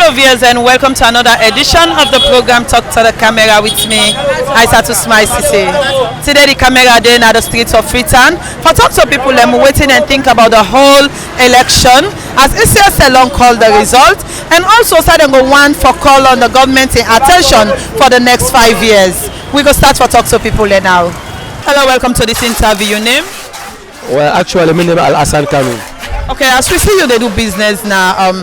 Hello viewers and welcome to another edition of the program Talk to the Camera with me, Isatu Smile Sesay. Today the camera day at the streets of Freetown for talk to people them waiting and think about the whole election as Sierra Leone called the result and also starting go one for call on the government in attention for the next 5 years. We go start for talk to people there now. Hello, welcome to this interview. Your name? Well, actually, my name is Al-Hassan Kanu. Okay, as we see you, they do business now.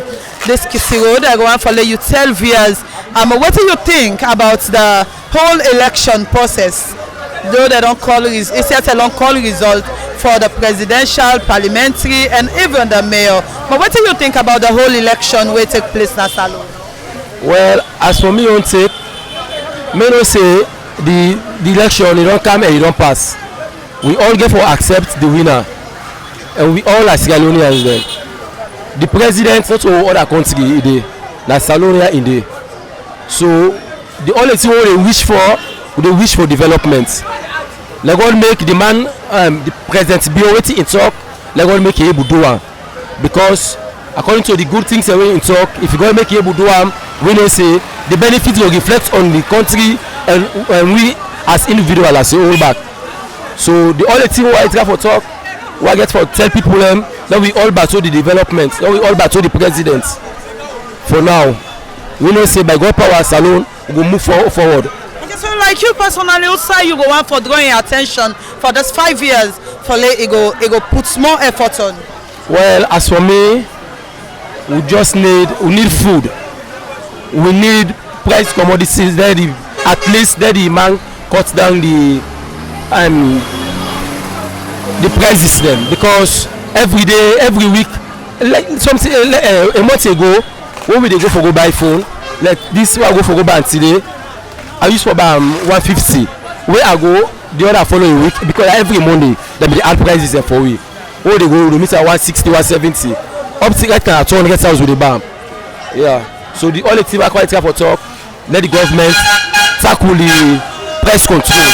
This Kissy Road, I go on for let you tell viewers. What do you think about the whole election process? Though they don't call it's yet a long call result for the presidential, parliamentary, and even the mayor. But what do you think about the whole election will take place in Salon? Well, as for me, on take, me no say the election it don't come and it don't pass. We all get for accept the winner, and we all are Sierra Leoneans then. The president not all other country in there, na Sierra Leone in there. So the only thing they wish for development. Let God make the man, the president be waiting in talk. Let God make him able to do one, because according to the good things away in talk, if you go make him able to do one, we know say the benefits will reflect on the country and we as individuals as a whole back. So the only thing why I try for talk, why I get for tell people that we all battle the development, that we all battle the president. For now, we know say by God power alone, we will move forward. Okay, so like you personally, also you go on for drawing attention for those 5 years for let it go put more effort on. Well, as for me, we need food. We need price commodities that at least that the man cuts down the prices then, because every day, every week, like something a month ago, when we go for go buy phone, like this I go for go buy today, I use for buy 150. Where I go the other following week, because every Monday there be the ad prices there for we. Where they go, they meet at 160, 170. Up to right now, 200 hours with the BAM. Yeah. So the only thing I quite for talk, let the government tackle the price control.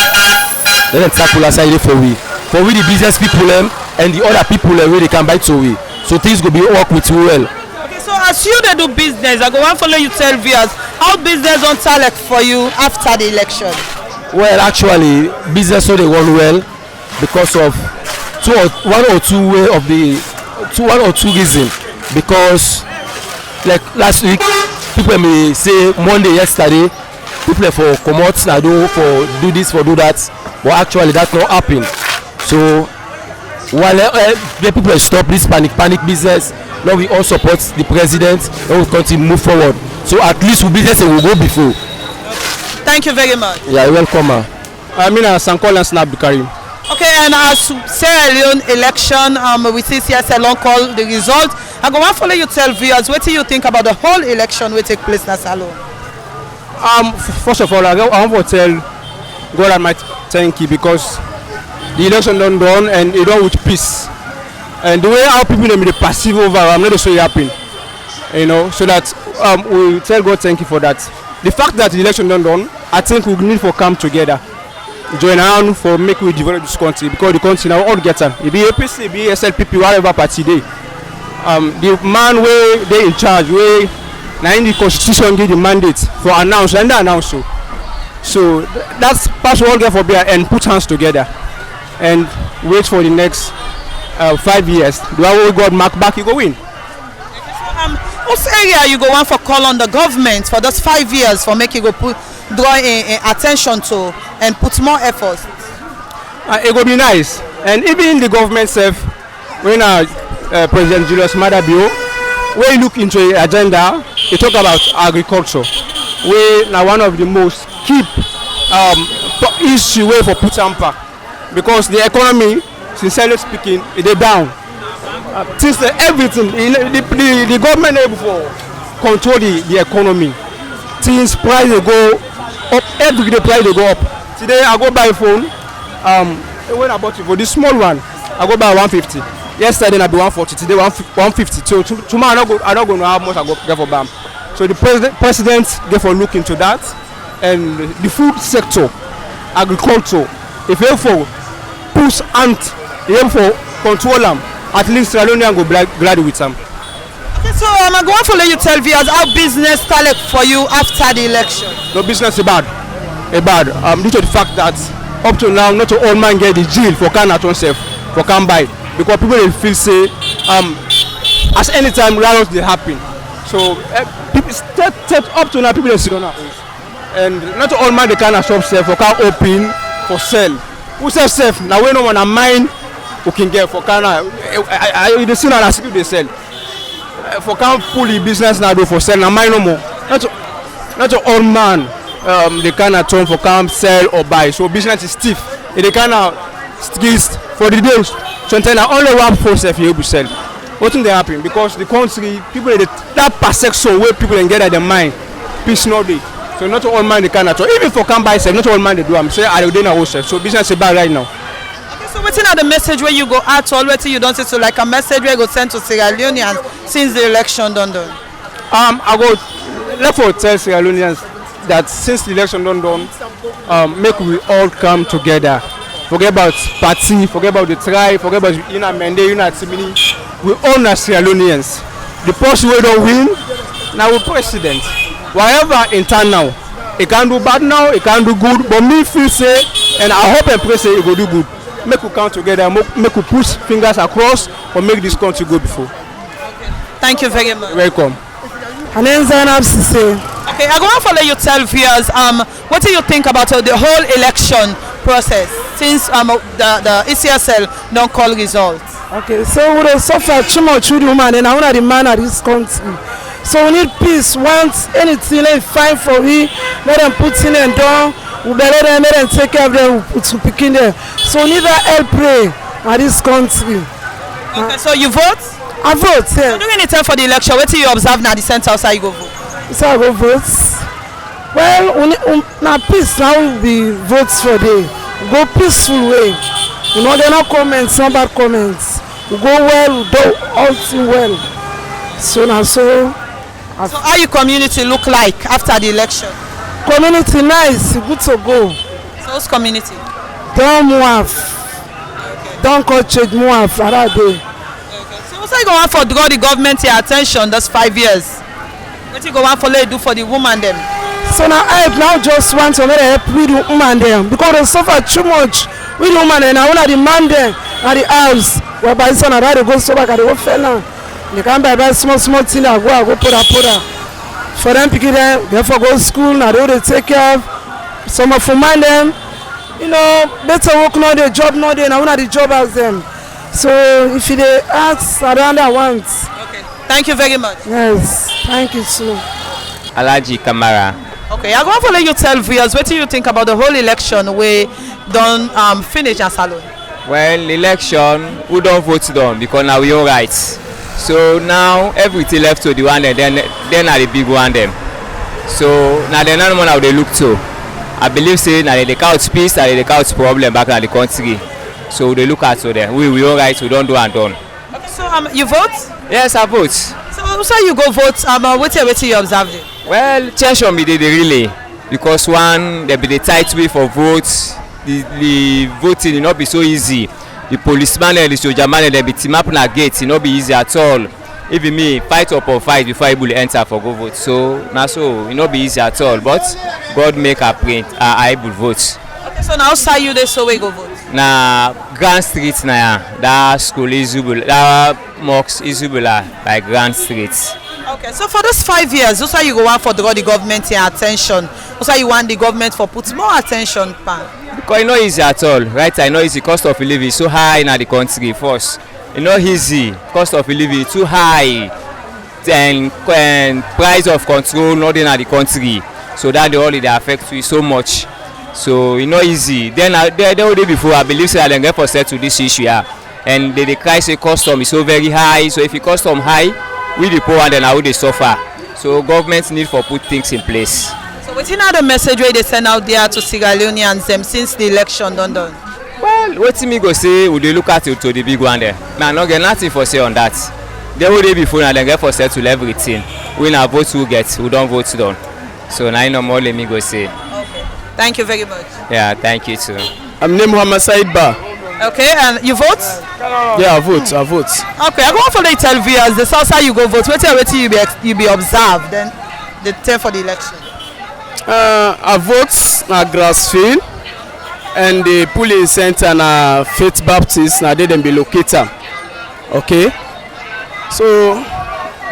Let them tackle aside for we the business people and the other people where they can buy to we. So things go be work with you well. Okay, so as you they do business, I go one follow you tell viewers how business don't like for you after the election. Well, actually, business so they run well because of one or two reasons. Because like last week, people may say Monday yesterday, people for come out for do this for do that, but actually that's not happen. So while the people stop this panic business, now we all support the president and we continue move forward. So at least we business will go before. Thank you very much. Yeah, you're welcome. I mean, Sankola Snap Karim. Okay, and as Sierra Leone election, we see Sierra Leone call the result. I go want follow you tell viewers what do you think about the whole election will take place in Salon? First of all, I want to tell God Almighty thank you, because the election done and it done with peace. And the way how people may be passive over, I'm not so happy. You know, so that we tell God thank you for that. The fact that the election done, I think we need to come together, join around for make we develop this country, because the country now all get on. It be APC, it be SLPP, whatever party they. The man where they in charge, where now in the constitution give the mandate for announce and they announce so. So that's pass all get for beer and put hands together and wait for the next 5 years. The one we got mark back, you go win. What area you go on for call on the government for those 5 years for make you go draw attention to and put more effort? It will be nice, and even in the government self, when President Julius Maada Bio, when you look into the agenda, he talk about agriculture, where now one of the most keep issue way for put impact, because the economy, sincerely speaking, it is down. Since everything, the government able to control the economy, things price they go up, every day price they go up. Today I go buy a phone, when I bought it for this small one, I go buy 150. Yesterday I be 140, today 150. So tomorrow I don't go know how much I go get for BAM. So the president get for look into that, and the food sector, agriculture, if you for push ant, you for control them, at least Sierra Leone go glad with them. Okay, So I'm going to let you tell viewers how business started for you after the election. No business is bad. Due to the fact that up to now, not all man get the deal for can at oneself, for can buy. Because people will feel say, as any time riots they happen. So people up to now people are still on our own. And not all man they can shop self for can open for sell. Who sell self? Now we no one a mind who can get for can I the same as people they sell. For can pull the business now do for sell now mine no more. Not all man they can at home for can sell or buy. So business is stiff. They can skills for the days. So until only one for self you will sell. What thing they happen? Because the country people that perception where people can get at the mind peace no day. So not all man they can at all. Even for can buy self, not all man they do. I'm saying I do not wholesale. So business is bad right now. Okay, so what's the message where you go out already you don't say so like a message where you go send to Sierra Leoneans since the election done? I go therefore tell Sierra Leoneans that since the election done, make we all come together. Forget about party, forget about the tribe, forget about Mende, Timini. We all are Sierra Leoneans. The person we don't win, now we president. Whatever in town now, it can do bad now, it can do good, but me feel say, and I hope and pray say it will do good. Make we come together, make we push fingers across, or make this country go before. Okay. Thank you very much. Welcome. And then Isatu Smile Sesay. Okay, I'm going to let you tell viewers, what do you think about the whole election process since the ECSL don't call results? Okay, so we don't suffer too much with the woman and I want the man of this country. So we need peace. Once anything they find for we, let them put in and down. We better let them take care of them to pick in there. So we need that help pray at this country. Okay, so you vote? I vote, yeah. So during the time for the election, what do you observe now the center outside you go vote? So I go vote. Well, now peace now will be votes for day. Go peaceful way. You know, they're not comments, not bad comments. We go well, we do all thing well. So now So how your community look like after the election? community nice, good to go. So whose community? Don't move. Don't go change move for that day. Okay. So what's you going for draw the government your attention those 5 years? What you going for let do for the woman them? So now I now just want to help with the woman them because they suffer too much with the woman and I want the man them at the house whereby son I rather go so back at the whole fella. They can buy small thing I go put her. For them picking them, therefore go to school, now they take care of some of man them. You know, better work now the job now they now the job as them. So if they ask around I want. Okay. Thank you very much. Yes, thank you too. Alaji Kamara. Okay, I'm going to let you tell viewers what do you think about the whole election we don't finish as salon? Well, election, we don't vote down because now we all right. So now everything left to the one and then are the big one them. So now the another one they look to. I believe say now they count peace, now they count problem back in the country. So they look at so there. We all right, we don't do and done. Okay, so you vote? Yes, I vote. So you go vote, what you observe it? Well, change on me they really because one there be the tight way for votes. The voting will not be so easy. The policeman and the soldier man they be team up na gate, it not be easy at all. Even me fight up or fight before I able to enter for go vote. So now so it not be easy at all. But God make a print I able vote. Okay, so now outside you they so we go vote. Na Grand Street na that school is that mosque is like Grand Street. Okay, so for those 5 years, also you go want for draw the government your attention. Also you want the government for put more attention pan. Because it's not easy at all, right? I know easy cost of living so high in the country first. It's not easy, cost of living too high, and price of control not in the country. So that the only they affect you so much. So it's not easy. Then the day before I believe that they get for set to this issue here. And the price of custom is so very high. So if the custom high, we the poor and then how they suffer. So governments need for put things in place. So what's another message where they send out there to Sierra Leoneans since the election done? Well, what me go say, would they look at it to the big one there? Man, not get nothing for say on that. The whole day before and then get for set to everything. We now vote who gets, we don't vote down. So now no more let me go say. Okay. Thank you very much. Yeah, thank you too. I'm named Muhammad Said Ba. Okay, and you vote? Yeah, I vote. Okay, I go on for the tell viewers the south you go vote. Waiting you be observed then the time for the election. I vote na Grassfield and the polling center na Faith Baptist na they dem be located. Okay, so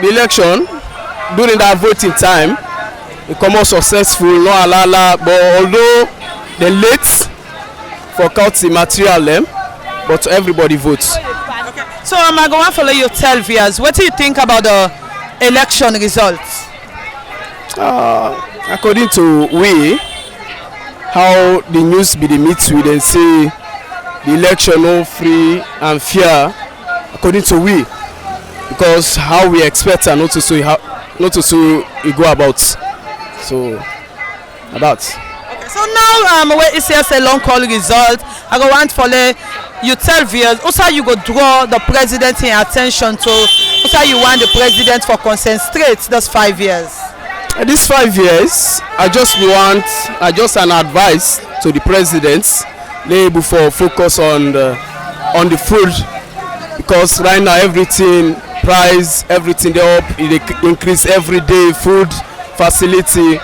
the election during that voting time e come out successful, no alala, but although they late for counting material them, but everybody votes. Okay. So I go on follow you tell viewers. What do you think about the election results? According to we, how the news be the meet with and say the election no free and fair. According to we, because how we expect and not to so it go about. So about. Okay, so now where is a long call result, I go want for you tell viewers also you go draw the president in attention to also you want the president for concentrate those 5 years. These 5 years, I just an advice to the president, able for focus on the food, because right now everything price, everything they up, they increase every day, food facility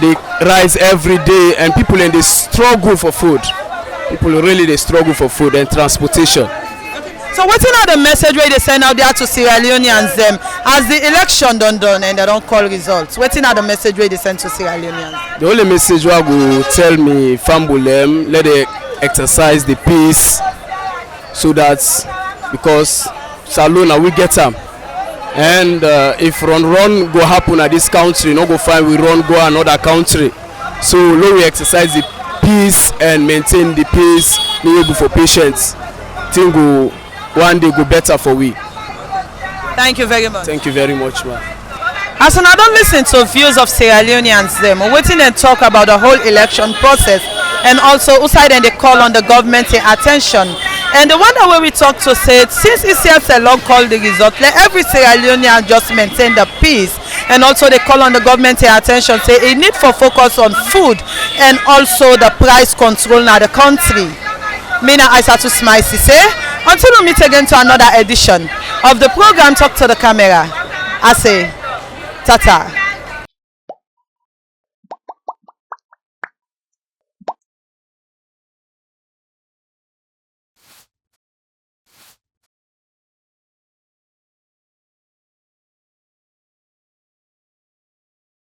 they rise every day, and people in the struggle for food. People really they struggle for food and transportation. So what are the message where they send out there to Sierra Leoneans them as the election done and they don't call results? What are the message where they send to Sierra Leoneans? The only message I go tell me Fambulem, let they exercise the peace, so that because Salona we get them. And if run go happen at this country, no go find we run go another country. So let we exercise the peace and maintain the peace, able for patients. Thing go one day go better for we. Thank you very much. Thank you very much, man. As I don't listen to views of Sierra Leoneans them waiting and talk about the whole election process, and also outside and they call on the government attention. And the one that way we talk to said since ECS long call the result, let every Sierra Leonean just maintain the peace, and also they call on the government attention, say a need for focus on food and also the price control in the country. Mina Isatu Smile Sesay. Until we meet again to another edition of the program Talk to the Camera, I say tata.